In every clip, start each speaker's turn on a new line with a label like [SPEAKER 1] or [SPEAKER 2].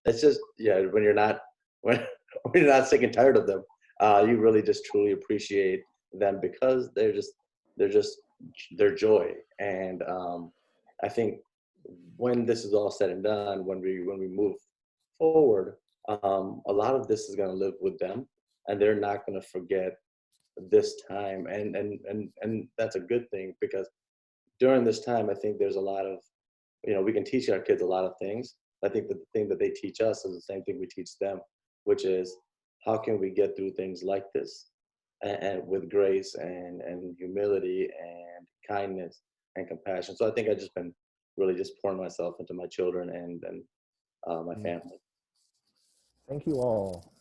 [SPEAKER 1] it's just, yeah, when you're not, when, when you're not sick and tired of them, you really just truly appreciate them because they're just, their joy. And I think when this is all said and done, when we move forward, a lot of this is going to live with them, and they're not going to forget this time. And that's a good thing, because during this time, I think there's a lot of, we can teach our kids a lot of things. I think that the thing that they teach us is the same thing we teach them, which is how can we get through things like this, and with grace and humility and kindness and compassion. So I think I've just been really just pouring myself into my children and my family.
[SPEAKER 2] Thank you all.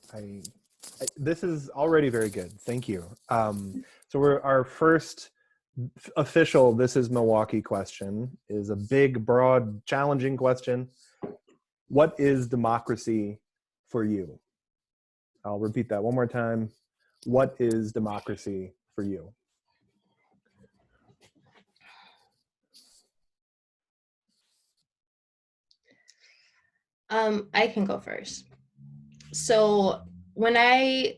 [SPEAKER 2] This is already very good. Thank you. So our first official "This is Milwaukee" question is a big, broad, challenging question. What is democracy for you? I'll repeat that one more time. What is democracy for you?
[SPEAKER 3] I can go first. So when I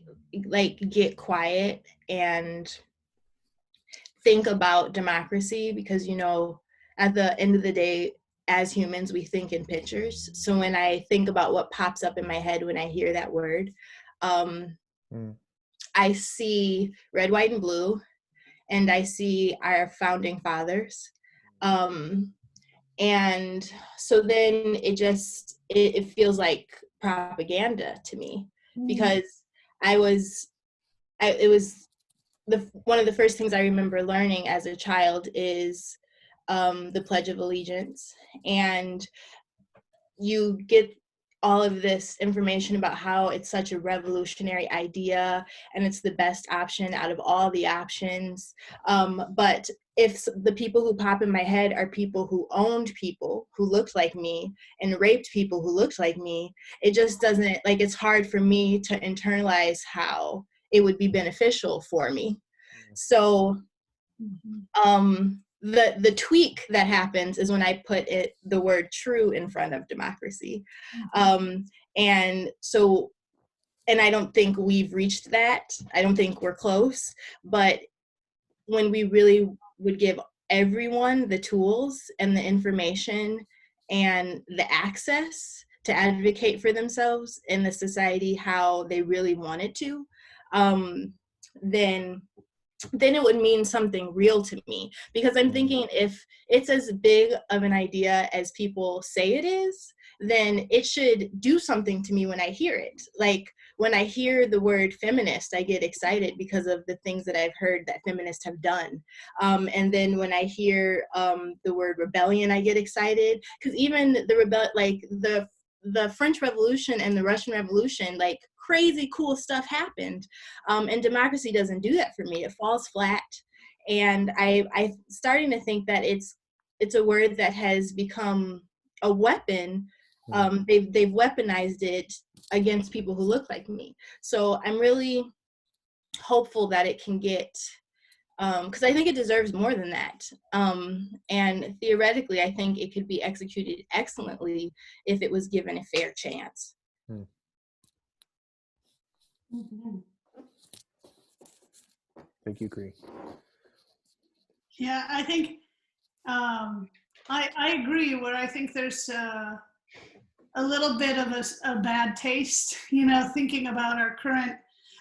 [SPEAKER 3] get quiet and think about democracy, because at the end of the day, as humans, we think in pictures. So when I think about what pops up in my head when I hear that word, I see red, white, and blue, and I see our founding fathers. And so then it feels like propaganda to me, because it was one of the first things I remember learning as a child is the Pledge of Allegiance, and you get all of this information about how it's such a revolutionary idea and it's the best option out of all the options. But if the people who pop in my head are people who owned people who looked like me and raped people who looked like me, it just doesn't, it's hard for me to internalize how it would be beneficial for me. So the tweak that happens is when I put the word true in front of democracy. And I don't think we've reached that. I don't think we're close, but when we really would give everyone the tools and the information and the access to advocate for themselves in the society how they really wanted to, then it would mean something real to me. Because I'm thinking, if it's as big of an idea as people say it is, then it should do something to me when I hear it. When I hear the word feminist, I get excited because of the things that I've heard that feminists have done. And then when I hear the word rebellion, I get excited, because even the French Revolution and the Russian Revolution, crazy cool stuff happened. And democracy doesn't do that for me. It falls flat. And I'm starting to think that it's a word that has become a weapon. They've weaponized it against people who look like me. So I'm really hopeful that it can get, because I think it deserves more than that. And theoretically, I think it could be executed excellently if it was given a fair chance.
[SPEAKER 2] Thank you, Cree.
[SPEAKER 4] Yeah, I think I agree, where I think there's a little bit of a bad taste, thinking about our current.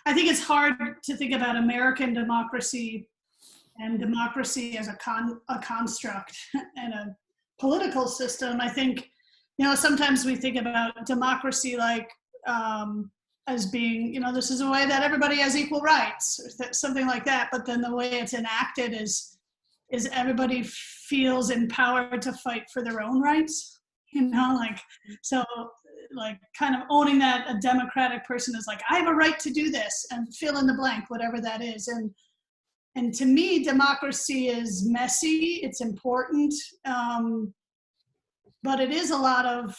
[SPEAKER 4] I think it's hard to think about American democracy and democracy as a construct and a political system. I think, sometimes we think about democracy as being, this is a way that everybody has equal rights, or something like that. But then the way it's enacted is everybody feels empowered to fight for their own rights. So kind of owning that a democratic person is I have a right to do this, and fill in the blank, whatever that is. And to me, democracy is messy, it's important, but it is a lot of,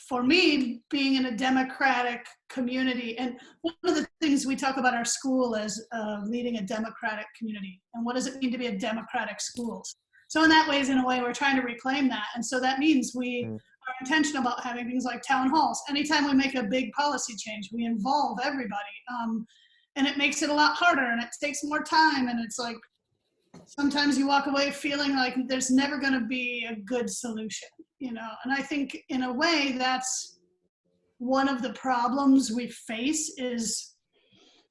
[SPEAKER 4] for me, being in a democratic community. And one of the things we talk about our school as leading a democratic community, and what does it mean to be a democratic school? So in a way, we're trying to reclaim that. And so that means we our intention about having things like town halls. Anytime we make a big policy change, we involve everybody. And it makes it a lot harder and it takes more time. And it's like, sometimes you walk away feeling like there's never going to be a good solution, you know? And I think in a way that's one of the problems we face is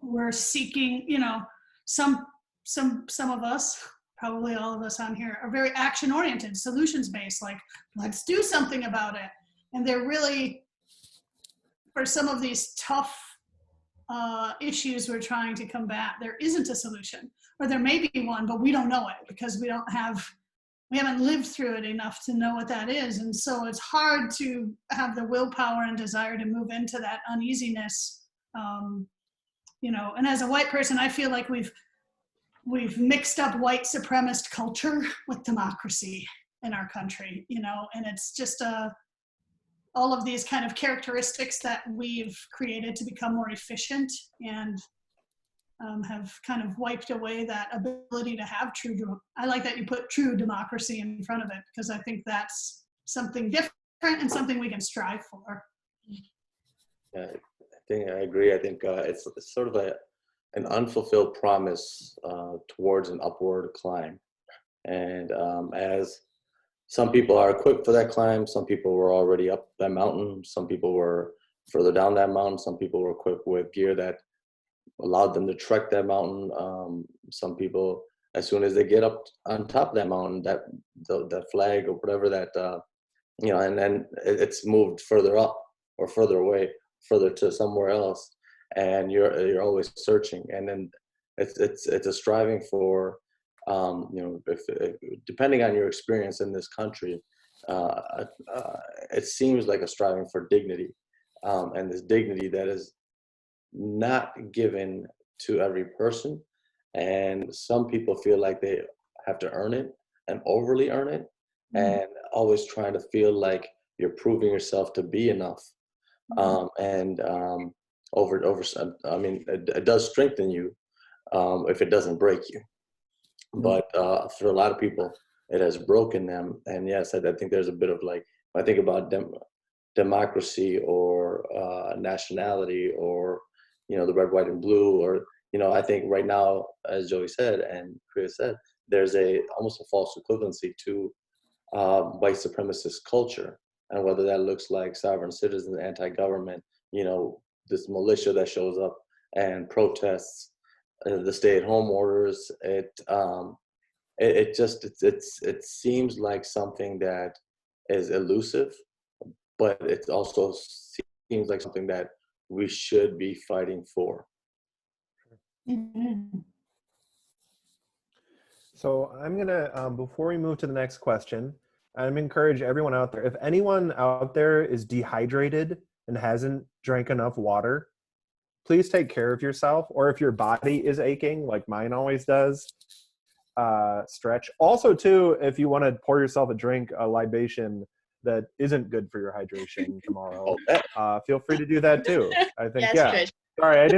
[SPEAKER 4] we're seeking, you know, some of us, probably all of us on here, are very action oriented, solutions based, like let's do something about it. And they're really, for some of these tough issues we're trying to combat, there isn't a solution, or there may be one, but we don't know it because we haven't lived through it enough to know what that is. And so it's hard to have the willpower and desire to move into that uneasiness. You know, and as a white person, I feel like we've mixed up white supremacist culture with democracy in our country, you know, and it's just all of these kind of characteristics that we've created to become more efficient and have kind of wiped away that ability to have I like that you put true democracy in front of it, because I think that's something different and something we can strive for.
[SPEAKER 1] I think I agree. I think it's sort of an unfulfilled promise towards an upward climb. And as some people are equipped for that climb, some people were already up that mountain, some people were further down that mountain, some people were equipped with gear that allowed them to trek that mountain. Some people, as soon as they get up on top of that mountain, that flag or whatever that, you know, and then it's moved further up or further away, further to somewhere else, and you're always searching. And then it's a striving for, you know, if depending on your experience in this country, it seems like a striving for dignity, and this dignity that is not given to every person, and some people feel like they have to earn it and overly earn it, and always trying to feel like you're proving yourself to be enough. And I mean, it does strengthen you if it doesn't break you, but for a lot of people it has broken them. And yes, I think there's a bit of, like, when I think about democracy or nationality, or, you know, the red, white, and blue, or, you know, I think right now, as Joey said and Chris said, there's almost a false equivalency to white supremacist culture, and whether that looks like sovereign citizens, anti-government, you know, this militia that shows up and protests the stay-at-home orders. It seems like something that is elusive, but it also seems like something that we should be fighting for.
[SPEAKER 2] So I'm gonna, before we move to the next question, I'm encourage everyone out there, if anyone out there is dehydrated and hasn't drank enough water, please take care of yourself. Or if your body is aching, like mine always does, stretch. Also too, if you want to pour yourself a libation that isn't good for your hydration tomorrow, feel free to do that too. I think,
[SPEAKER 3] yes,
[SPEAKER 2] yeah.
[SPEAKER 3] Trish.
[SPEAKER 2] Sorry, I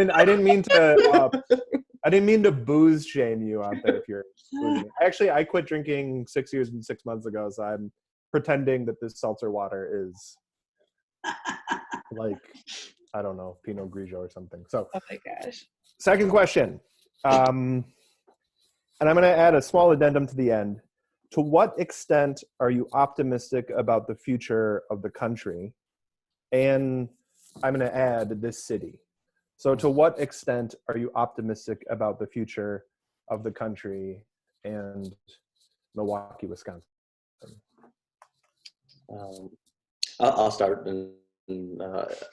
[SPEAKER 2] didn't mean to booze shame you out there if you're boozing. Actually, I quit drinking 6 years and 6 months ago, so I'm pretending that this seltzer water is like, I don't know, Pinot Grigio or something. So,
[SPEAKER 3] Oh my gosh.
[SPEAKER 2] second question. And I'm going to add a small addendum to the end. To what extent are you optimistic about the future of the country? And I'm going to add this city. So to what extent are you optimistic about the future of the country and Milwaukee, Wisconsin?
[SPEAKER 1] I'll start, and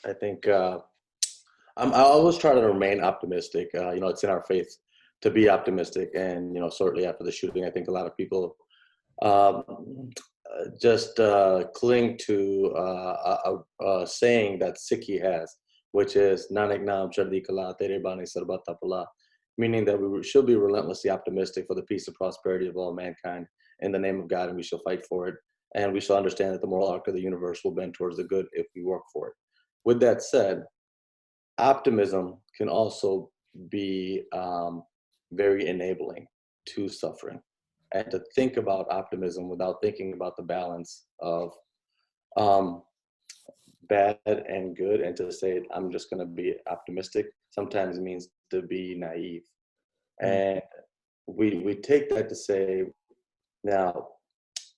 [SPEAKER 1] I think I always try to remain optimistic. You know, it's in our faith to be optimistic, and, you know, certainly after the shooting, I think a lot of people just cling to a saying that Sikhi has, which is "Nanak Naam Chardi Kala Tere Bani Sarbat Apala," meaning that we should be relentlessly optimistic for the peace and prosperity of all mankind in the name of God, and we shall fight for it. And we shall understand that the moral arc of the universe will bend towards the good if we work for it. With that said, optimism can also be very enabling to suffering. And to think about optimism without thinking about the balance of bad and good, and to say I'm just going to be optimistic sometimes means to be naive. And we take that to say, now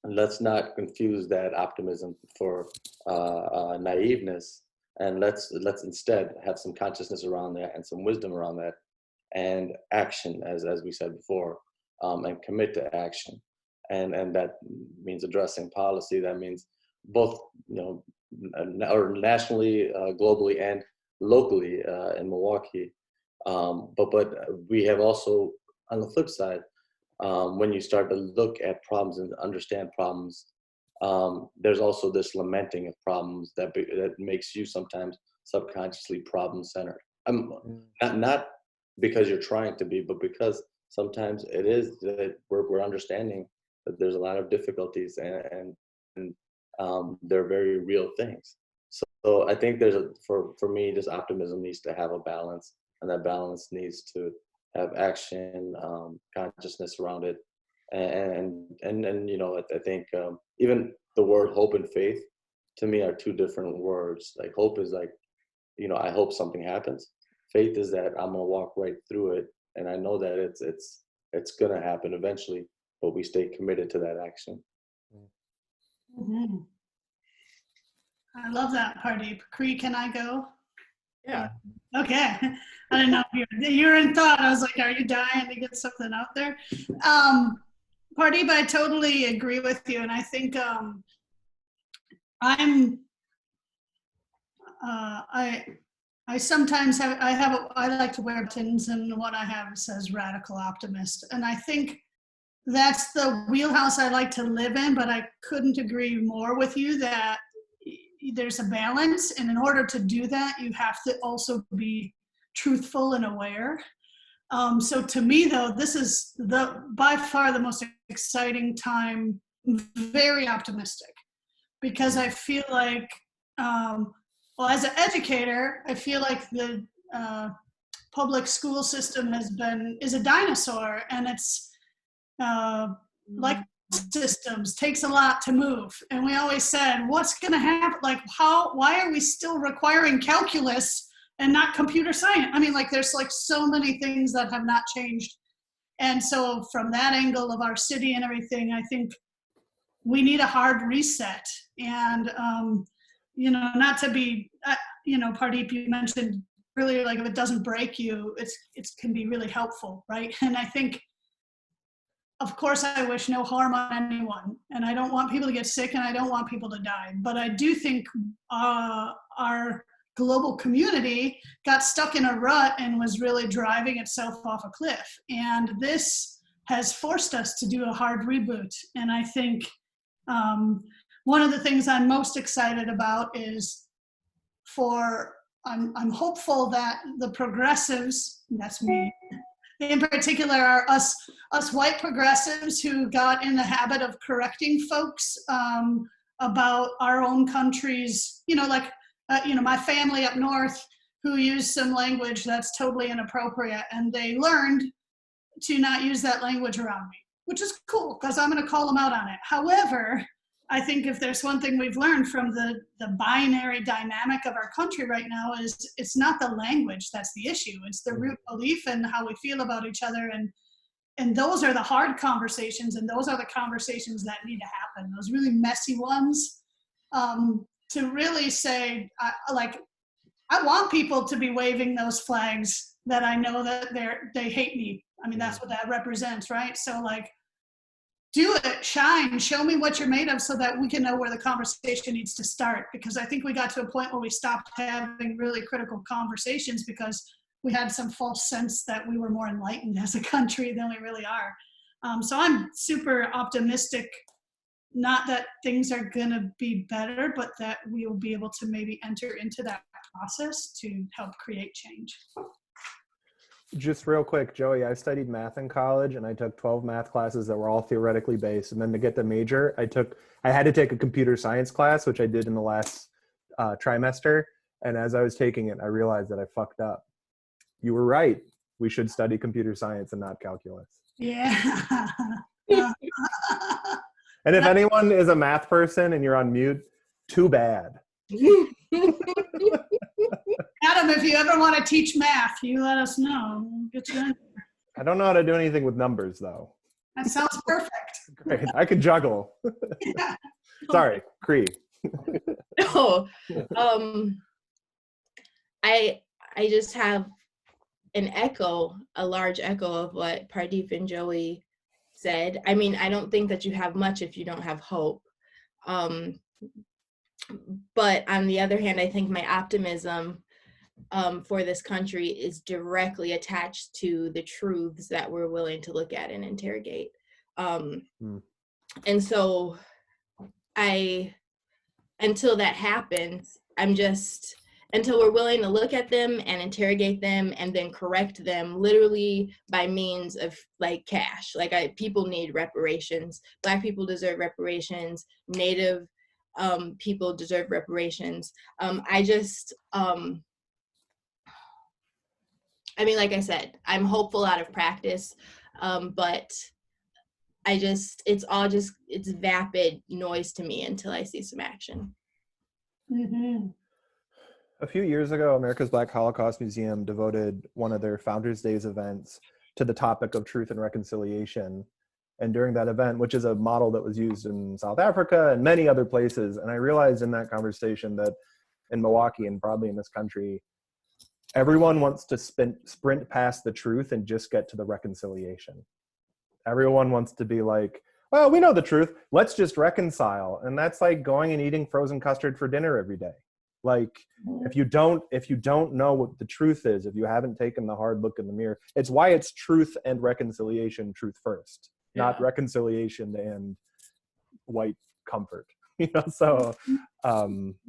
[SPEAKER 1] let's not confuse that optimism for naiveness, and let's instead have some consciousness around that and some wisdom around that, and action, as we said before, and commit to action. And that means addressing policy. That means both, or nationally, globally, and locally in Milwaukee. But we have also, on the flip side, when you start to look at problems and understand problems, there's also this lamenting of problems that makes you sometimes subconsciously problem-centered. Not because you're trying to be, but because sometimes it is that we're understanding that there's a lot of difficulties, and they're very real things. So I think for me, this optimism needs to have a balance, and that balance needs to have action, consciousness around it, and I think even the word hope and faith to me are two different words. Like, hope is like, I hope something happens. Faith is that I'm gonna walk right through it, and I know that it's gonna happen eventually, but we stay committed to that action.
[SPEAKER 4] Mm-hmm. I love that, Pardeep. Cree, can I go?
[SPEAKER 1] Yeah.
[SPEAKER 4] Okay. I didn't know if you were in thought. I was like, are you dying to get something out there? Pardeep, I totally agree with you. And I think I sometimes I like to wear buttons, and what I have says radical optimist. And I think that's the wheelhouse I like to live in, but I couldn't agree more with you that there's a balance, and in order to do that, you have to also be truthful and aware. So to me, though, this is by far the most exciting time, very optimistic, because I feel like, well, as an educator, I feel like the public school system is a dinosaur, and it's like systems takes a lot to move. And we always said, what's going to happen? Like, why are we still requiring calculus and not computer science? I mean, like, there's like so many things that have not changed. And so from that angle of our city and everything, I think we need a hard reset. And, not to be, Pardeep, you mentioned earlier, like, if it doesn't break you, it can be really helpful, right? And I think, of course, I wish no harm on anyone, and I don't want people to get sick, and I don't want people to die. But I do think our global community got stuck in a rut and was really driving itself off a cliff. And this has forced us to do a hard reboot. And I think one of the things I'm most excited about is I'm hopeful that the progressives, that's me, in particular are us white progressives who got in the habit of correcting folks about our own country's, my family up north who used some language that's totally inappropriate, and they learned to not use that language around me, which is cool because I'm going to call them out on it. However, I think if there's one thing we've learned from the binary dynamic of our country right now is it's not the language that's the issue. It's the root belief and how we feel about each other. And those are the hard conversations, and those are the conversations that need to happen. Those really messy ones, to really say, I want people to be waving those flags that I know that they hate me. I mean, that's what that represents, right? So like, do it, shine, show me what you're made of so that we can know where the conversation needs to start. Because I think we got to a point where we stopped having really critical conversations because we had some false sense that we were more enlightened as a country than we really are. So I'm super optimistic, not that things are gonna be better, but that we will be able to maybe enter into that process to help create change.
[SPEAKER 2] Just real quick, Joey, I studied math in college, and I took 12 math classes that were all theoretically based. And then to get the major, I had to take a computer science class, which I did in the last trimester. And as I was taking it, I realized that I fucked up. You were right. We should study computer science and not calculus.
[SPEAKER 4] Yeah.
[SPEAKER 2] And if anyone is a math person and you're on mute, Too bad.
[SPEAKER 4] Adam, if you ever want to teach math, you let us know. We'll get you in.
[SPEAKER 2] I don't know how to do anything with numbers, though.
[SPEAKER 4] That sounds perfect.
[SPEAKER 2] Great. I can juggle.
[SPEAKER 4] Yeah.
[SPEAKER 2] Sorry, Cree.
[SPEAKER 3] No, I just have a large echo of what Pardeep and Joey said. I mean, I don't think that you have much if you don't have hope. But on the other hand, I think my optimism for this country is directly attached to the truths that we're willing to look at and interrogate. And so until that happens, until we're willing to look at them and interrogate them and then correct them literally by means of like cash. Like people need reparations. Black people deserve reparations. Native people deserve reparations. I mean, like I said, I'm hopeful out of practice, but it's vapid noise to me until I see some action.
[SPEAKER 4] Mm-hmm.
[SPEAKER 2] A few years ago, America's Black Holocaust Museum devoted one of their Founders Days events to the topic of truth and reconciliation. And during that event, which is a model that was used in South Africa and many other places, and I realized in that conversation that in Milwaukee and broadly in this country, everyone wants to sprint past the truth and just get to the reconciliation. Everyone wants to be like, well, we know the truth. Let's just reconcile. And that's like going and eating frozen custard for dinner every day. Like, if you don't know what the truth is, if you haven't taken the hard look in the mirror, it's why it's truth and reconciliation, truth first, not reconciliation and white comfort. So,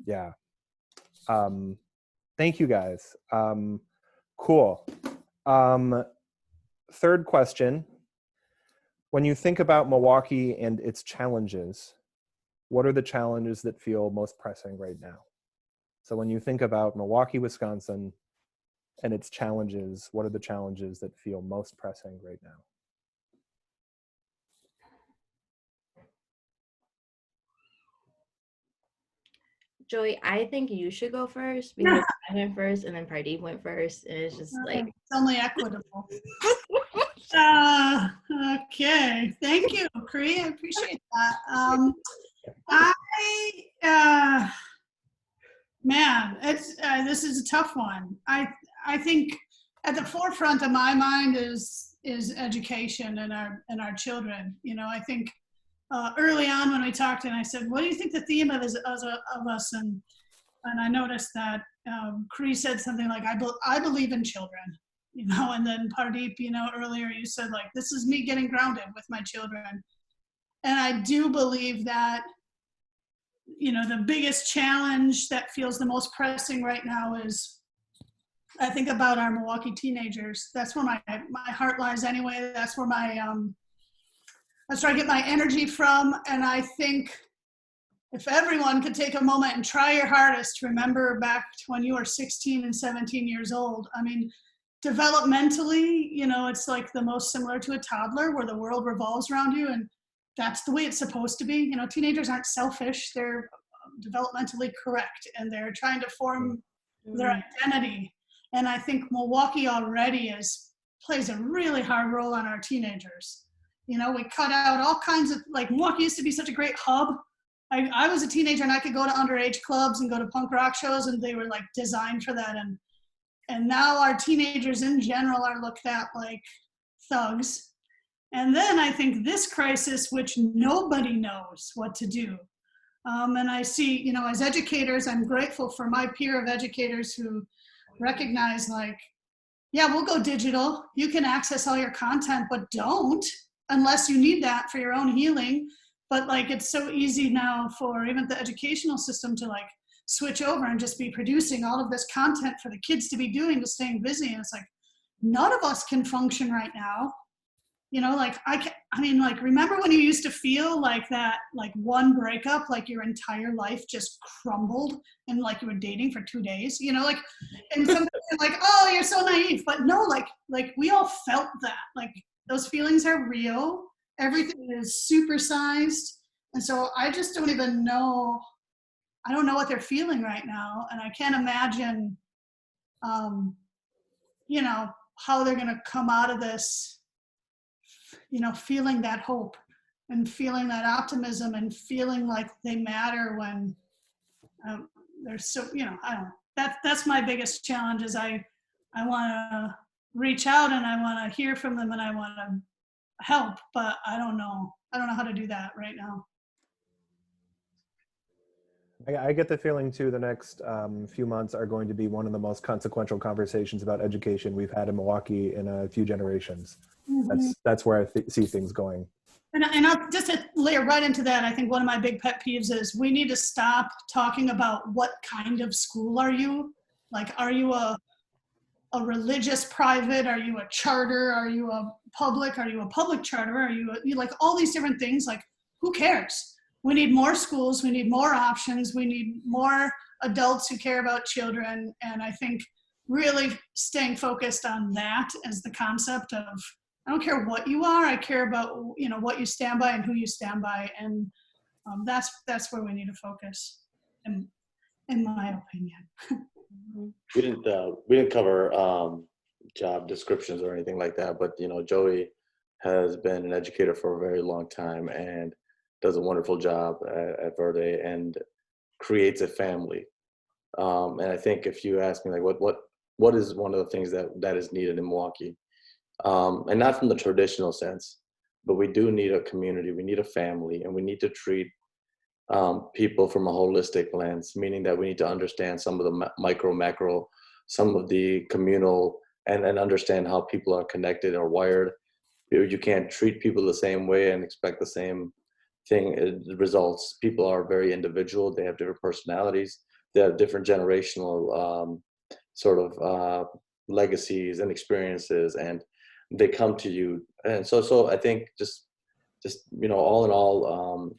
[SPEAKER 2] yeah. Thank you guys. Cool. Third question. When you think about Milwaukee and its challenges, what are the challenges that feel most pressing right now? So when you think about Milwaukee, Wisconsin, and its challenges, what are the challenges that feel most pressing right now?
[SPEAKER 3] Joey, I think you should go first because I went first and then Pardeep went first, and it's just like
[SPEAKER 4] It's only equitable. Okay, thank you, Cree. I appreciate that. This is a tough one. I think at the forefront of my mind is education and our children. I think early on when we talked, and I said, "What do you think the theme of us?" And I noticed that Cree said something like, "I believe in children." And then Pardeep, earlier you said like, this is me getting grounded with my children. And I do believe that, the biggest challenge that feels the most pressing right now is, I think about our Milwaukee teenagers. That's where my heart lies anyway. That's where that's where I get my energy from. And I think if everyone could take a moment and try your hardest to remember back to when you were 16 and 17 years old. I mean, developmentally, it's like the most similar to a toddler where the world revolves around you, and that's the way it's supposed to be. Teenagers aren't selfish, they're developmentally correct, and they're trying to form their identity. And I think Milwaukee already plays a really hard role on our teenagers. We cut out all kinds of, like, Milwaukee used to be such a great hub. I was a teenager and I could go to underage clubs and go to punk rock shows, and they were like designed for that. And now our teenagers in general are looked at like thugs. And then I think this crisis, which nobody knows what to do. And I see, as educators, I'm grateful for my peer of educators who recognize like, yeah, we'll go digital. You can access all your content, but don't unless you need that for your own healing. But like, it's so easy now for even the educational system to like switch over and just be producing all of this content for the kids to be doing, to staying busy. And it's like, none of us can function right now. Remember when you used to feel like that, like one breakup, like your entire life just crumbled and like you were dating for 2 days, and some people are like, oh, you're so naive. But no, like we all felt that, like those feelings are real. Everything is supersized. And so I just don't even know I don't know what they're feeling right now. And I can't imagine, you know, how they're going to come out of this, you know, feeling that hope and feeling that optimism and feeling like they matter when they're so, you know, I don't know. That's my biggest challenge is I want to reach out and I want to hear from them and I want to help, but I don't know how to do that right now.
[SPEAKER 2] I get the feeling too the next few months are going to be one of the most consequential conversations about education we've had in Milwaukee in a few generations.
[SPEAKER 4] Mm-hmm.
[SPEAKER 2] That's where I see things going.
[SPEAKER 4] And I'll just to layer right into that, I think one of my big pet peeves is we need to stop talking about what kind of school are you? Like, are you a religious private? Are you a charter? Are you a public? Are you a public charter? Are you like all these different things? Like, who cares? We need more schools. We need more options. We need more adults who care about children. And I think really staying focused on that as the concept of, I don't care what you are. I care about, you know, what you stand by and who you stand by. And that's where we need to focus, in my opinion.
[SPEAKER 1] We didn't cover job descriptions or anything like that, but you know, Joey has been an educator for a very long time and does a wonderful job at Verde and creates a family. And I think if you ask me like what is one of the things that is needed in Milwaukee, and not from the traditional sense, but we do need a community, we need a family, and we need to treat people from a holistic lens, meaning that we need to understand some of the micro, macro, some of the communal, and understand how people are connected or wired. You can't treat people the same way and expect the same thing results. People are very individual. They have different personalities. They have different generational legacies and experiences, and they come to you. And so I think just you know, all in all,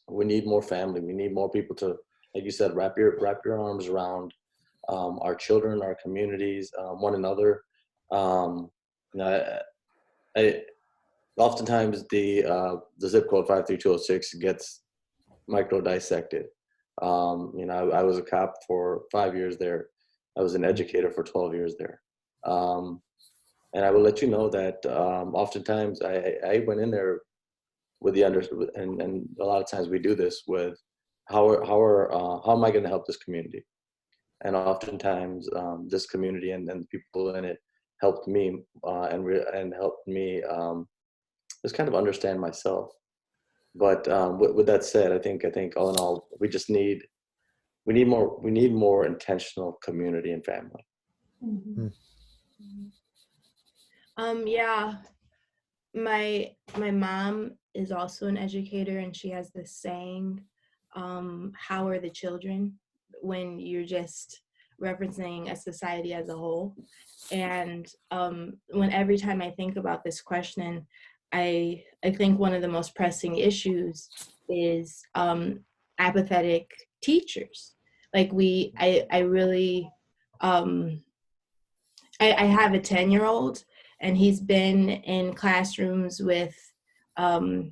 [SPEAKER 1] we need more family. We need more people to, like you said, wrap your arms around our children, our communities, one another. You know, I oftentimes the zip code 53206 gets micro dissected. You know, I was a cop for 5 years there. I was an educator for 12 years there. And I will let you know that oftentimes I went in there with the and a lot of times we do this with how am I going to help this community? And oftentimes this community and the people in it helped me and helped me just kind of understand myself. But with that said, I think all in all, we need more intentional community and family.
[SPEAKER 4] Mm-hmm.
[SPEAKER 3] Yeah, my mom is also an educator, and she has this saying, how are the children, when you're just referencing a society as a whole. And every time I think about this question, I think one of the most pressing issues is apathetic teachers. Like I really I have a 10-year-old, and he's been in classrooms with, I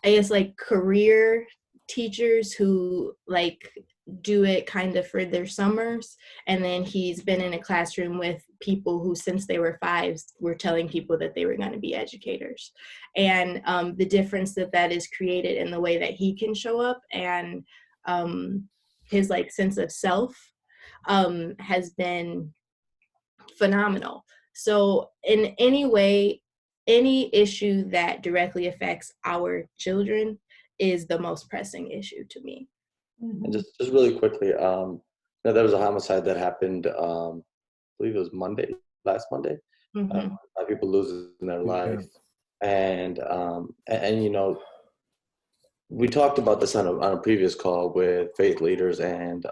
[SPEAKER 3] guess, like career teachers who like do it kind of for their summers. And then he's been in a classroom with people who, since they were 5, were telling people that they were going to be educators. And the difference that is created in the way that he can show up, and his like sense of self has been phenomenal. So in any way, any issue that directly affects our children is the most pressing issue to me.
[SPEAKER 1] And just really quickly, you know, there was a homicide that happened, I believe it was last Monday.
[SPEAKER 3] Mm-hmm.
[SPEAKER 1] 5 people losing their life. And you know, we talked about this on a previous call with faith leaders and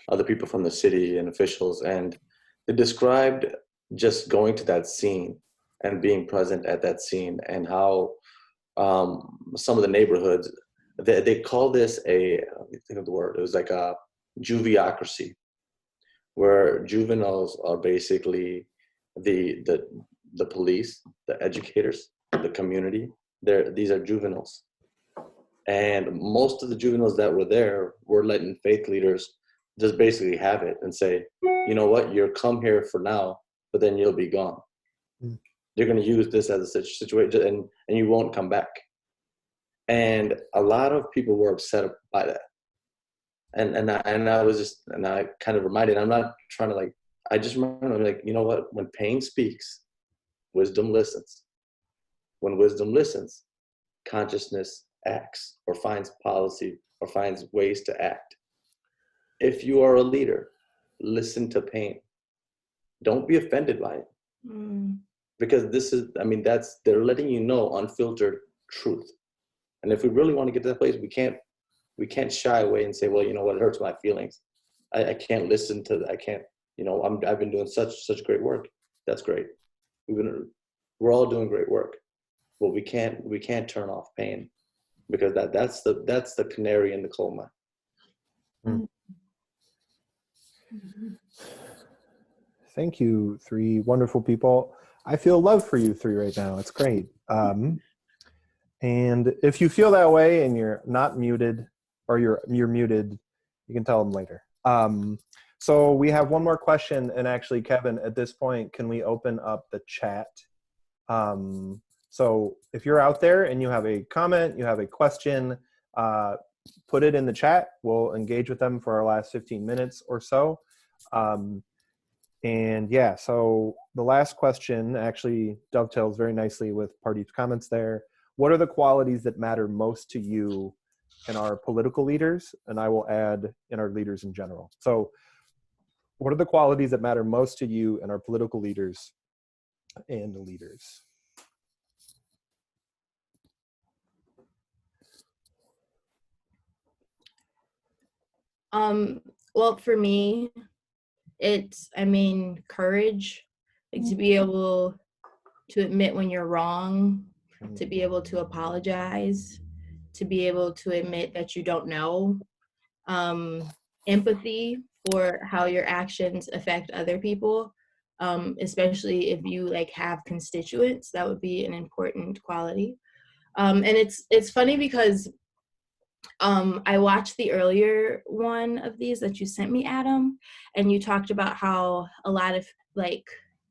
[SPEAKER 1] other people from the city and officials, and they described just going to that scene and being present at that scene, and how some of the neighborhoods, they call this let me think of the word, it was like a juviocracy, where juveniles are basically the police, the educators, the community. These are juveniles. And most of the juveniles that were there were letting faith leaders just basically have it and say, you know what, you're come here for now, but then you'll be gone. They're going to use this as a situation, and you won't come back. And a lot of people were upset by that. And I kind of reminded, I'm not trying to I just remember, I'm like, you know what, when pain speaks, wisdom listens. When wisdom listens, consciousness acts or finds policy or finds ways to act. If you are a leader, listen to pain. Don't be offended by it. Because they're letting you know unfiltered truth. And if we really want to get to that place, we can't shy away and say, well, you know what, it hurts my feelings. I can't listen to that. I can't, I've been doing such great work. That's great. We're all doing great work, but we can't turn off pain, because that's the canary in the coal mine.
[SPEAKER 2] Thank you, three wonderful people. I feel love for you three right now. It's great. And if you feel that way and you're not muted, or you're muted, you can tell them later. So we have one more question, and actually, Kevin, at this point, can we open up the chat? So if you're out there and you have a comment, you have a question, put it in the chat. We'll engage with them for our last 15 minutes or so. And yeah, so the last question actually dovetails very nicely with Pardeep's comments there. What are the qualities that matter most to you in our political leaders? And I will add in our leaders in general. So what are the qualities that matter most to you in our political leaders and the leaders?
[SPEAKER 3] Well, for me, it's, courage, to be able to admit when you're wrong, to be able to apologize, to be able to admit that you don't know, empathy for how your actions affect other people, especially if you have constituents. That would be an important quality. And it's funny because I watched the earlier one of these that you sent me, Adam, and you talked about how a lot of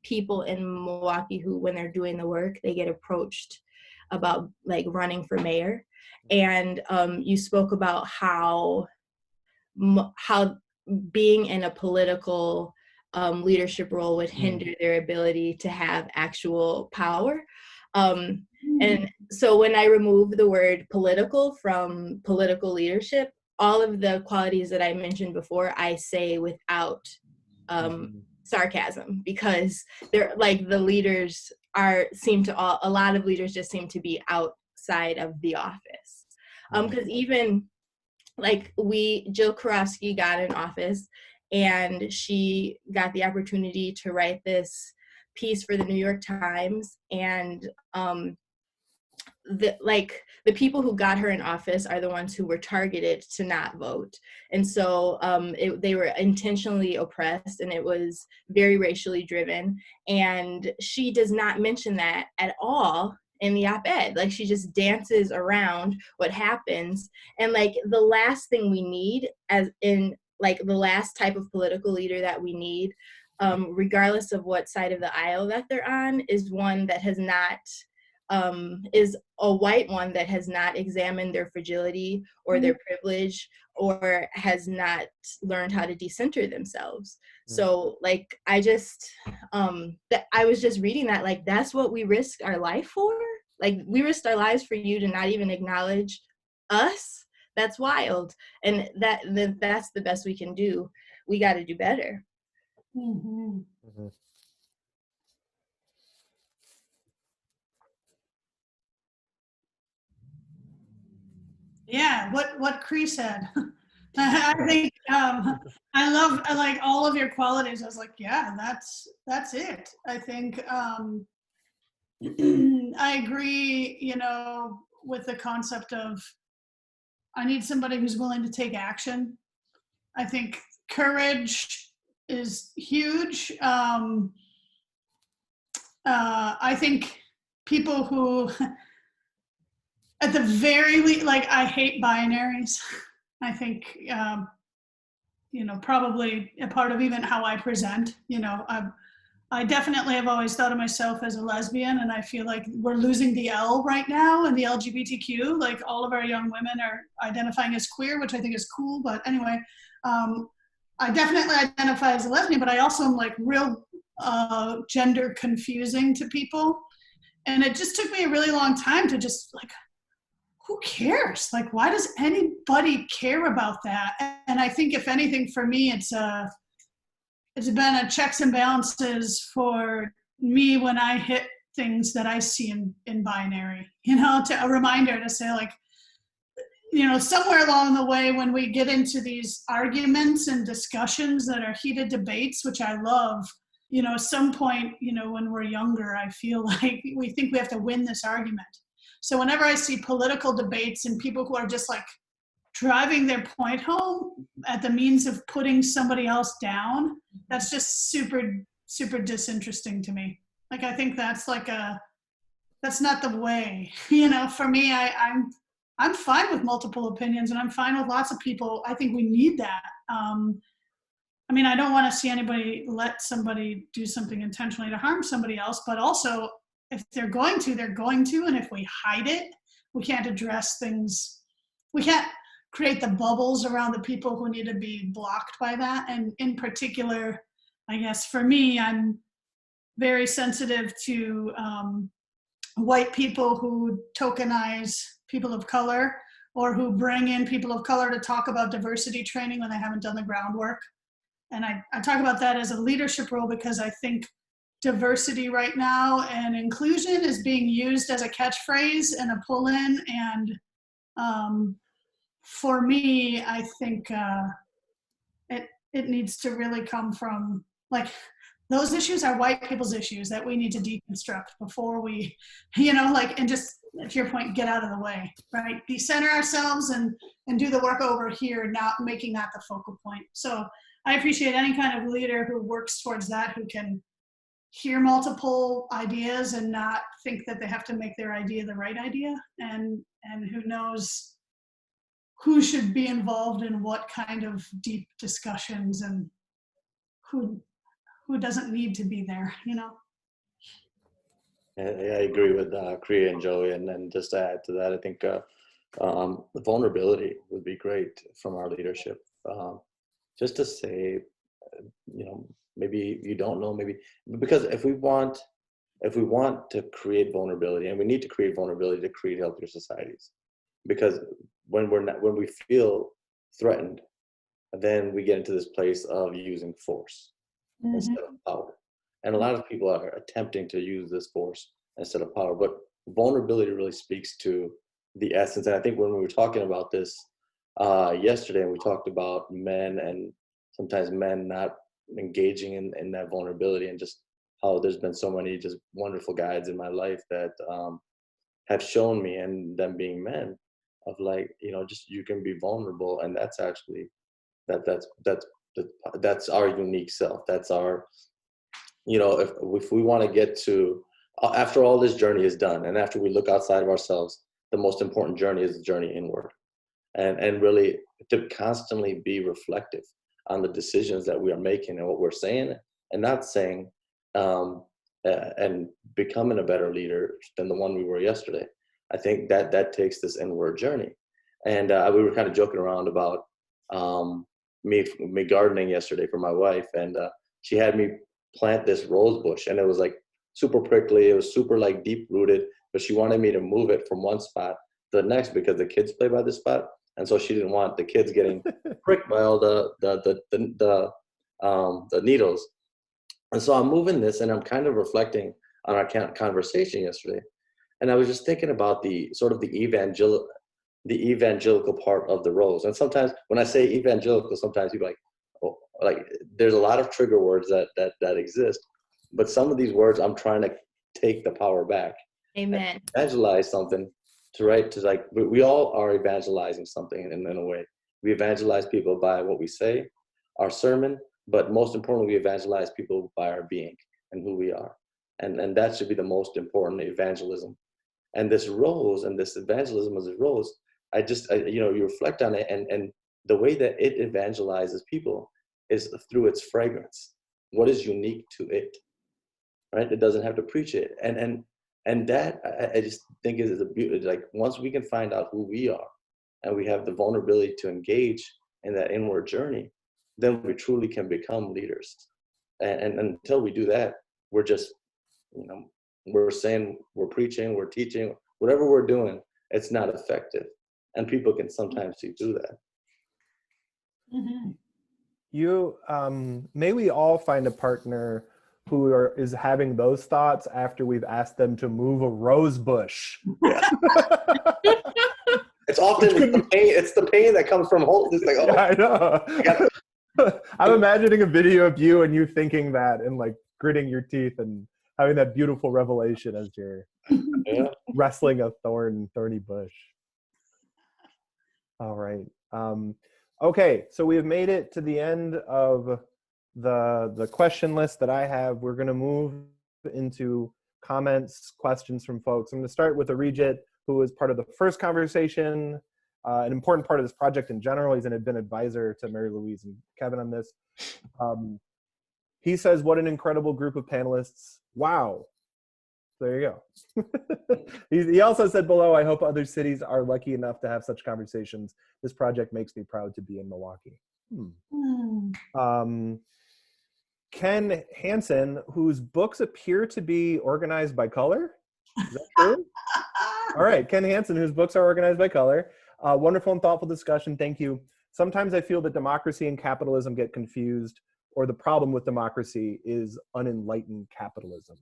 [SPEAKER 3] people in Milwaukee who, when they're doing the work, they get approached about running for mayor, and you spoke about how being in a political leadership role would hinder their ability to have actual power. And so when I remove the word political from political leadership, all of the qualities that I mentioned before, I say without sarcasm, because they're the leaders a lot of leaders just seem to be outside of the office. Because even Jill Karofsky got in office, and she got the opportunity to write this piece for the New York Times, and the people who got her in office are the ones who were targeted to not vote. And so they were intentionally oppressed, and it was very racially driven. And she does not mention that at all in the op-ed. She just dances around what happens. And the last thing we need, as in the last type of political leader that we need, regardless of what side of the aisle that they're on, is one that has not is a white one that has not examined their fragility or their privilege, or has not learned how to decenter themselves. So I just I was just reading that that's what we risked our life for. We risked our lives for you to not even acknowledge us. That's wild. And that's the best we can do. We got to do better.
[SPEAKER 4] Yeah, what Cree said. I think I love all of your qualities. I was like, yeah, that's it. I think I agree, with the concept of I need somebody who's willing to take action. I think courage is huge. I think people who at the very least, like, I hate binaries. I think, probably a part of even how I present, I definitely have always thought of myself as a lesbian, and I feel like we're losing the L right now in the LGBTQ. Like, all of our young women are identifying as queer, which I think is cool. But anyway, I definitely identify as a lesbian, but I also am like real gender confusing to people. And it just took me a really long time to just like, who cares? Like, why does anybody care about that? And I think if anything for me, it's been a checks and balances for me when I hit things that I see in binary, to a reminder to say, like, somewhere along the way when we get into these arguments and discussions that are heated debates, which I love, at some point, when we're younger, I feel like we think we have to win this argument. So whenever I see political debates and people who are just like driving their point home at the means of putting somebody else down, that's just super, super disinteresting to me. Like, I think that's that's not the way, for me, I'm fine with multiple opinions, and I'm fine with lots of people. I think we need that. I don't want to see anybody let somebody do something intentionally to harm somebody else, but also if they're going to, they're going to, and if we hide it, we can't address things. We can't create the bubbles around the people who need to be blocked by that. And in particular, I guess for me, I'm very sensitive to white people who tokenize people of color, or who bring in people of color to talk about diversity training when they haven't done the groundwork. And I talk about that as a leadership role because I think diversity right now and inclusion is being used as a catchphrase and a pull-in. And for me, I think it needs to really come from, like, those issues are white people's issues that we need to deconstruct before we, and just, to your point, get out of the way, right? Decenter ourselves and do the work over here, not making that the focal point. So I appreciate any kind of leader who works towards that, who can hear multiple ideas and not think that they have to make their idea the right idea, and who knows who should be involved in what kind of deep discussions, and who doesn't need to be there,
[SPEAKER 1] I agree with Kriya and Joey, and then just to add to that, I think the vulnerability would be great from our leadership. Just to say, maybe you don't know, maybe, because if we want to create vulnerability, and we need to create vulnerability to create healthier societies, because when we feel threatened, then we get into this place of using force instead of power. And a lot of people are attempting to use this force instead of power, but vulnerability really speaks to the essence. And I think when we were talking about this yesterday, and we talked about men, and sometimes men not engaging in that vulnerability, and just how there's been so many just wonderful guides in my life that have shown me, and them being men, of like, just you can be vulnerable, and that's actually that's our unique self. That's our, if we want to get to, after all this journey is done, and after we look outside of ourselves, the most important journey is the journey inward, and really to constantly be reflective on the decisions that we are making and what we're saying and not saying, and becoming a better leader than the one we were yesterday. I think that takes this inward journey. And we were kind of joking around about me gardening yesterday for my wife, and she had me plant this rose bush, and it was like super prickly. It was super like deep rooted, but she wanted me to move it from one spot to the next because the kids play by this spot, and so she didn't want the kids getting pricked by all the needles. And so I'm moving this, and I'm kind of reflecting on our conversation yesterday, and I was just thinking about the sort of the evangelical part of the rose. And sometimes when I say evangelical, sometimes people like there's a lot of trigger words that exist, but some of these words I'm trying to take the power back.
[SPEAKER 3] Amen.
[SPEAKER 1] Evangelize something we all are evangelizing something in a way. We evangelize people by what we say, our sermon, but most importantly, we evangelize people by our being and who we are. And that should be the most important evangelism. And this rose and this evangelism as it rose, you reflect on it, and the way that it evangelizes people is through its fragrance. What is unique to it, right? It doesn't have to preach it, and that I just think is a beauty. Like once we can find out who we are, and we have the vulnerability to engage in that inward journey, then we truly can become leaders. And until we do that, we're just, we're saying, we're preaching, we're teaching, whatever we're doing, it's not effective. And people can sometimes see through that.
[SPEAKER 4] Mm-hmm.
[SPEAKER 2] You may we all find a partner who is having those thoughts after we've asked them to move a rose bush.
[SPEAKER 1] Yeah. It's often it's the pain that comes from hope. It's like, oh,
[SPEAKER 2] yeah, I know. I'm imagining a video of you and you thinking that and like gritting your teeth and having that beautiful revelation as you're wrestling a thorny bush. All right. Okay, so we have made it to the end of the question list that I have. We're going to move into comments, questions from folks. I'm going to start with Arijit, who was part of the first conversation, an important part of this project in general. He's an advisor to Mary Louise and Kevin on this. He says, what an incredible group of panelists. Wow. There you go. He also said below, I hope other cities are lucky enough to have such conversations. This project makes me proud to be in Milwaukee. Ken Hansen, whose books appear to be organized by color. Is that true? All right, Ken Hansen, whose books are organized by color. Wonderful and thoughtful discussion. Thank you. Sometimes I feel that democracy and capitalism get confused, or the problem with democracy is unenlightened capitalism.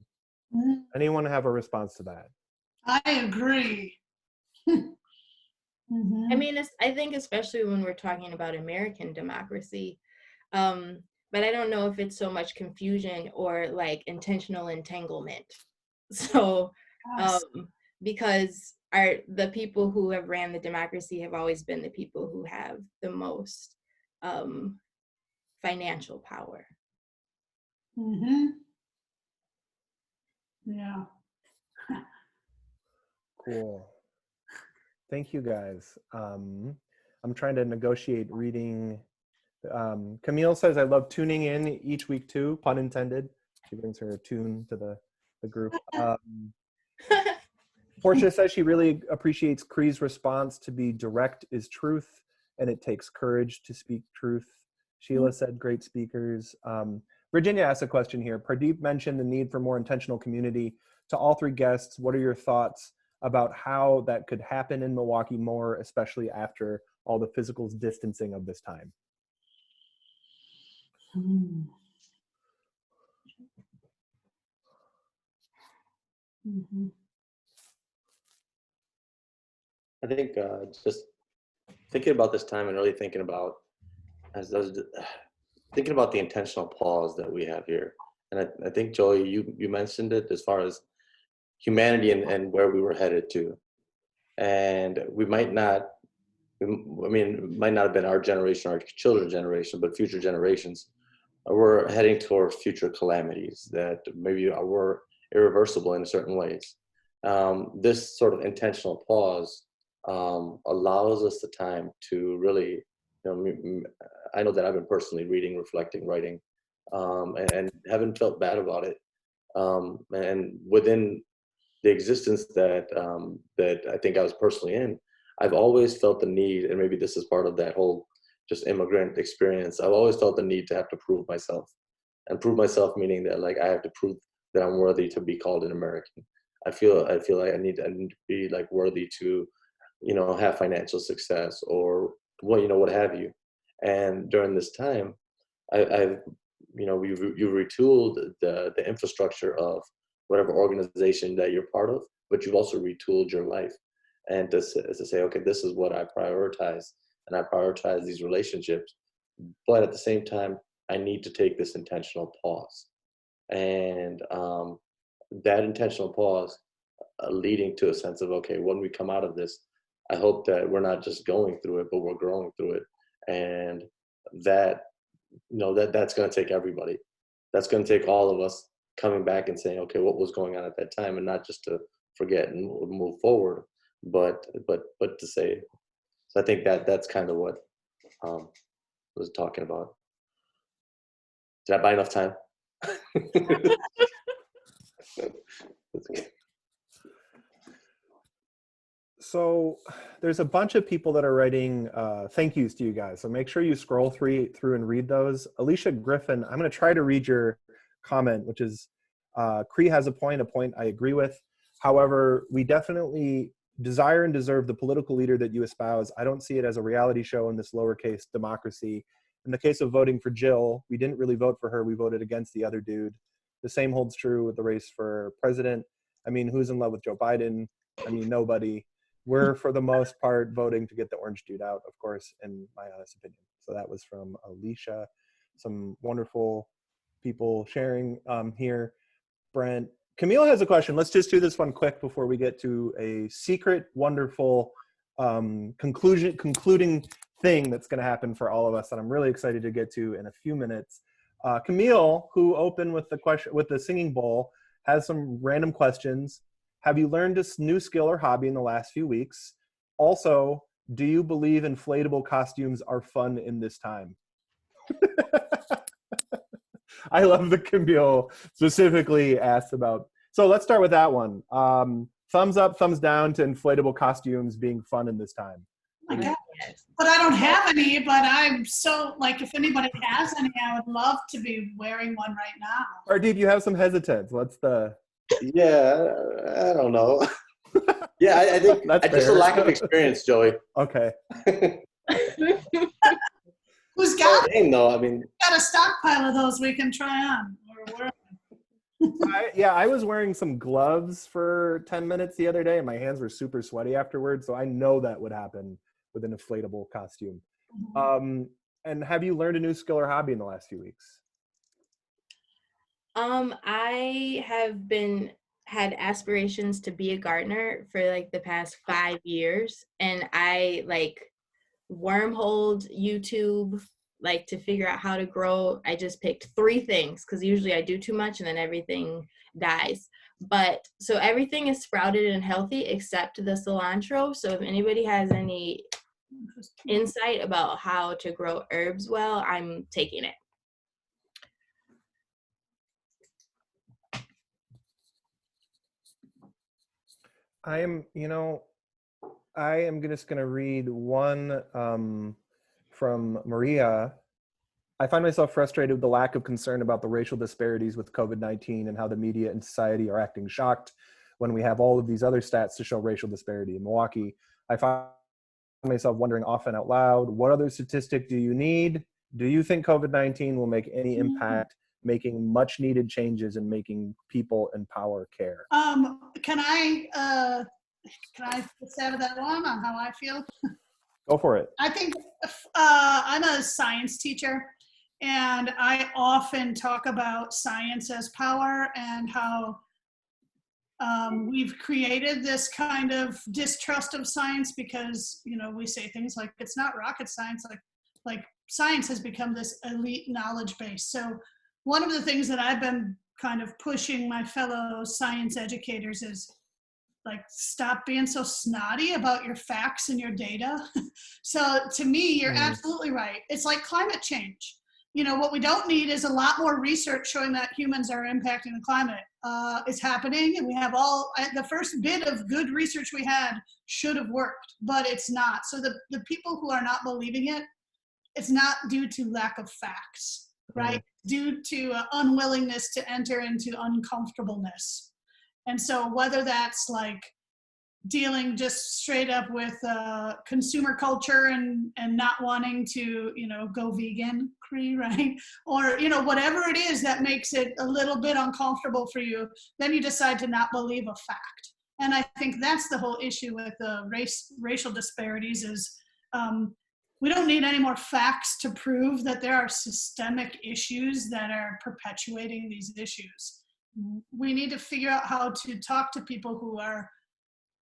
[SPEAKER 2] Anyone have a response to that?
[SPEAKER 4] I agree.
[SPEAKER 3] I mean, I think especially when we're talking about American democracy, but I don't know if it's so much confusion or like intentional entanglement. So, because the people who have ran the democracy have always been the people who have the most financial power.
[SPEAKER 4] Yeah.
[SPEAKER 2] Cool. Thank you, guys. I'm trying to negotiate reading. Camille says, I love tuning in each week too, pun intended. She brings her tune to the group. Portia says she really appreciates Cree's response to be direct is truth, and it takes courage to speak truth. Sheila said, great speakers. Virginia asked a question here. Pradeep mentioned the need for more intentional community. To all three guests, what are your thoughts about how that could happen in Milwaukee more, especially after all the physical distancing of this time?
[SPEAKER 1] I think just thinking about this time and really thinking about thinking about the intentional pause that we have here. And I think, Joey, you mentioned it as far as humanity and where we were headed to. And we might not, it might not have been our generation, our children's generation, but future generations. We're heading toward future calamities that maybe were irreversible in certain ways. This sort of intentional pause allows us the time to really, I know that I've been personally reading, reflecting, writing, and haven't felt bad about it. And within the existence that I think I was personally in, I've always felt the need, and maybe this is part of that whole just immigrant experience. I've always felt the need to have to prove myself, and prove myself meaning that like I have to prove that I'm worthy to be called an American. I feel like I need to be like worthy to, have financial success or what have you. And during this time, I've you retooled the infrastructure of whatever organization that you're part of, but you've also retooled your life, and to say, okay, this is what I prioritize, and I prioritize these relationships, but at the same time, I need to take this intentional pause, and that intentional pause leading to a sense of, okay, when we come out of this, I hope that we're not just going through it, but we're growing through it, and that that's going to take everybody. That's going to take all of us coming back and saying, okay, what was going on at that time, and not just to forget and we'll move forward. But to say, so I think that's kind of what I was talking about. Did I buy enough time?
[SPEAKER 2] So there's a bunch of people that are writing thank yous to you guys. So make sure you scroll through and read those. Alicia Griffin, I'm going to try to read your comment, which is, Cree has a point I agree with. However, we definitely desire and deserve the political leader that you espouse. I don't see it as a reality show in this lowercase democracy. In the case of voting for Jill, we didn't really vote for her. We voted against the other dude. The same holds true with the race for president. I mean, who's in love with Joe Biden? I mean, nobody. We're, for the most part, voting to get the orange dude out, of course, in my honest opinion. So that was from Alicia. Some wonderful people sharing here. Brent. Camille has a question. Let's just do this one quick before we get to a secret, wonderful concluding thing that's going to happen for all of us that I'm really excited to get to in a few minutes. Camille, who opened with the question with the singing bowl, has some random questions. Have you learned a new skill or hobby in the last few weeks? Also, do you believe inflatable costumes are fun in this time? I love that Camille specifically asked about. So let's start with that one. Thumbs up, thumbs down to inflatable costumes being fun in this time.
[SPEAKER 4] My God. But I don't have any, but I'm so, like, if anybody has any, I would love to be wearing one right now.
[SPEAKER 2] Or dude, you have some hesitance. What's the...
[SPEAKER 1] Yeah, I don't know. Yeah, I think
[SPEAKER 2] That's
[SPEAKER 1] just a
[SPEAKER 2] fair.
[SPEAKER 1] lack of experience, Joey.
[SPEAKER 2] Okay.
[SPEAKER 4] Who's got
[SPEAKER 1] though? I mean,
[SPEAKER 4] a stockpile of those we can try on?
[SPEAKER 2] I was wearing some gloves for 10 minutes the other day, and my hands were super sweaty afterwards, so I know that would happen with an inflatable costume.
[SPEAKER 4] Mm-hmm.
[SPEAKER 2] And have you learned a new skill or hobby in the last few weeks?
[SPEAKER 3] I have had aspirations to be a gardener for like the past 5 years, and I like wormholed YouTube like to figure out how to grow. I just picked 3 things because usually I do too much and then everything dies. But so everything is sprouted and healthy except the cilantro. So if anybody has any insight about how to grow herbs well, I'm taking it.
[SPEAKER 2] I am just going to read one from Maria. I find myself frustrated with the lack of concern about the racial disparities with COVID-19 and how the media and society are acting shocked when we have all of these other stats to show racial disparity. In Milwaukee, I find myself wondering often out loud, what other statistic do you need? Do you think COVID-19 will make any impact making much needed changes and making people in power care?
[SPEAKER 4] Can I just add that one on how I feel?
[SPEAKER 2] Go for it.
[SPEAKER 4] I think I'm a science teacher, and I often talk about science as power and how we've created this kind of distrust of science because, we say things like it's not rocket science, like science has become this elite knowledge base. So one of the things that I've been kind of pushing my fellow science educators is like, stop being so snotty about your facts and your data. So to me, you're absolutely right. It's like climate change. What we don't need is a lot more research showing that humans are impacting the climate. It's happening, and we have the first bit of good research we had should have worked, but it's not. So the people who are not believing it, it's not due to lack of facts, right? Due to unwillingness to enter into uncomfortableness. And so whether that's like dealing just straight up with consumer culture and not wanting to, go vegan, right? Or, whatever it is that makes it a little bit uncomfortable for you, then you decide to not believe a fact. And I think that's the whole issue with the racial disparities is we don't need any more facts to prove that there are systemic issues that are perpetuating these issues. We need to figure out how to talk to people who are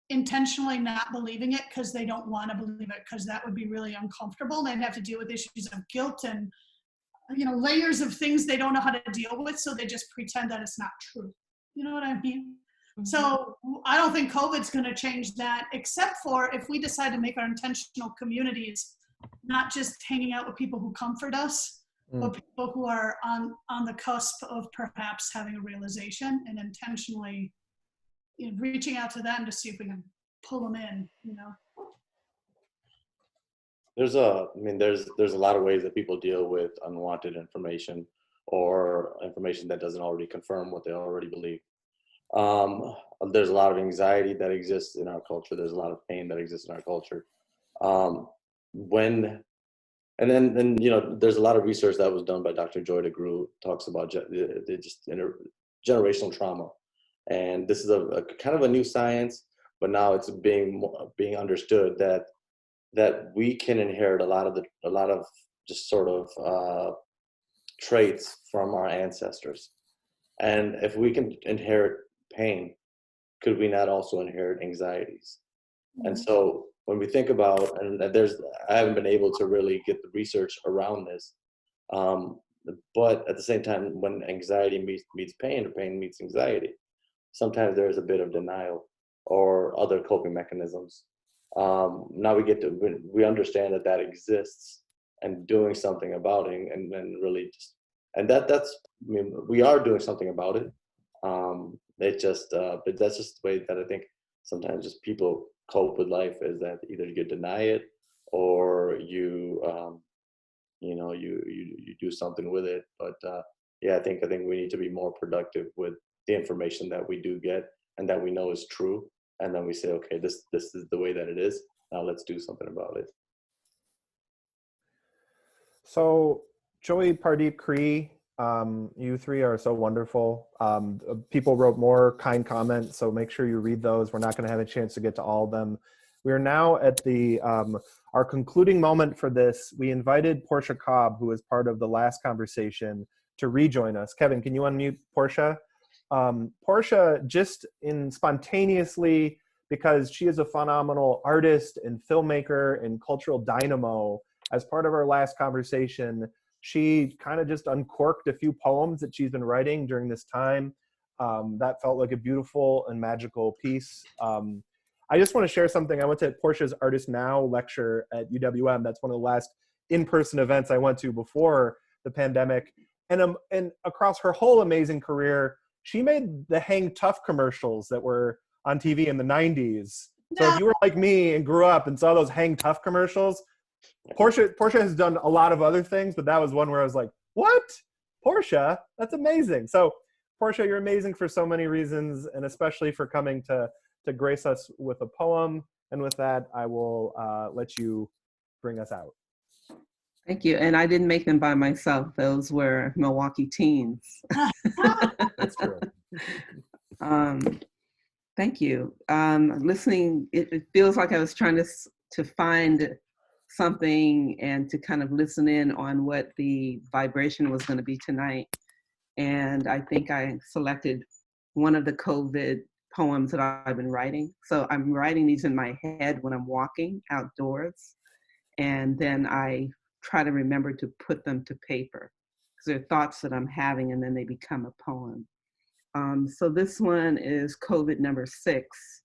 [SPEAKER 4] intentionally not believing it because they don't want to believe it, because that would be really uncomfortable. They'd have to deal with issues of guilt and layers of things they don't know how to deal with, so they just pretend that it's not true. You know what I mean? So I don't think COVID's going to change that, except for if we decide to make our intentional communities not just hanging out with people who comfort us, but people who are on the cusp of perhaps having a realization, and intentionally, you know, reaching out to them to see if we can pull them in, you know.
[SPEAKER 1] There's a lot of ways that people deal with unwanted information or information that doesn't already confirm what they already believe. There's a lot of anxiety that exists in our culture. There's a lot of pain that exists in our culture. Then you know, there's a lot of research that was done by Dr. Joy DeGruy, talks about generational trauma, and this is a kind of a new science, but now it's being understood that we can inherit a lot of just sort of traits from our ancestors, and if we can inherit pain, could we not also inherit anxieties? And so when we think about, and I haven't been able to really get the research around this, but at the same time, when anxiety meets pain, or pain meets anxiety, sometimes there's a bit of denial or other coping mechanisms. Now we understand that exists, and doing something about it, and really just, and that's, I mean, we are doing something about it. But that's just the way that I think sometimes just people cope with life, is that either you deny it, or you do something with it. But I think we need to be more productive with the information that we do get and that we know is true, and then we say, okay, this is the way that it is. Now let's do something about it.
[SPEAKER 2] So Joey, Pardeep, Cree, you three are so wonderful. People wrote more kind comments, so make sure you read those. We're not going to have a chance to get to all of them. We are now at the our concluding moment for this. We invited Portia Cobb, who was part of the last conversation, to rejoin us. Kevin, can you unmute Portia? Portia, just spontaneously, because she is a phenomenal artist and filmmaker and cultural dynamo, as part of our last conversation, she kind of just uncorked a few poems that she's been writing during this time. That felt like a beautiful and magical piece. I just want to share something. I went to Portia's Artist Now lecture at UWM. That's one of the last in-person events I went to before the pandemic. And across her whole amazing career, she made the Hang Tough commercials that were on TV in the 90s. So if you were like me and grew up and saw those Hang Tough commercials, Portia has done a lot of other things, but that was one where I was like, what? Portia? That's amazing. So Portia, you're amazing for so many reasons, and especially for coming to grace us with a poem. And with that, I will let you bring us out.
[SPEAKER 5] Thank you. And I didn't make them by myself. Those were Milwaukee teens.
[SPEAKER 2] That's true.
[SPEAKER 5] Thank you. Listening, it feels like I was trying to find something and to kind of listen in on what the vibration was going to be tonight. And I think I selected one of the COVID poems that I've been writing. So I'm writing these in my head when I'm walking outdoors. And then I try to remember to put them to paper, because they're thoughts that I'm having and then they become a poem. So this one is COVID number 6.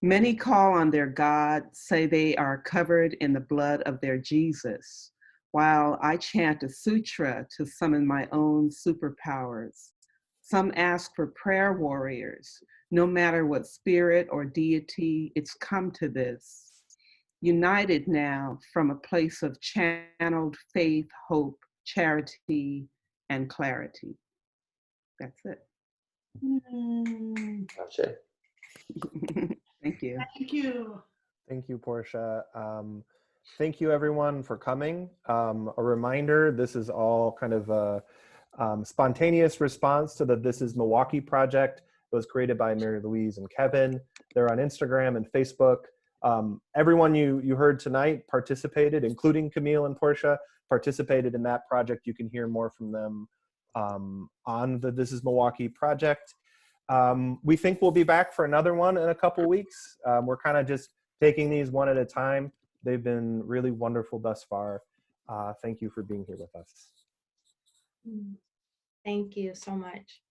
[SPEAKER 5] Many call on their God, say they are covered in the blood of their Jesus, while I chant a sutra to summon my own superpowers. Some ask for prayer warriors. No matter what spirit or deity, it's come to this. United now from a place of channeled faith, hope, charity, and clarity. That's it.
[SPEAKER 1] Gotcha.
[SPEAKER 5] Thank you.
[SPEAKER 4] Thank you.
[SPEAKER 2] Thank you, Portia. Thank you, everyone, for coming. A reminder, this is all kind of a spontaneous response to the This is Milwaukee project. It was created by Mary Louise and Kevin. They're on Instagram and Facebook. Everyone you heard tonight participated, including Camille and Portia, participated in that project. You can hear more from them on the This is Milwaukee project. We think we'll be back for another one in a couple weeks. We're kind of just taking these one at a time. They've been really wonderful thus far. Thank you for being here with us.
[SPEAKER 3] Thank you so much.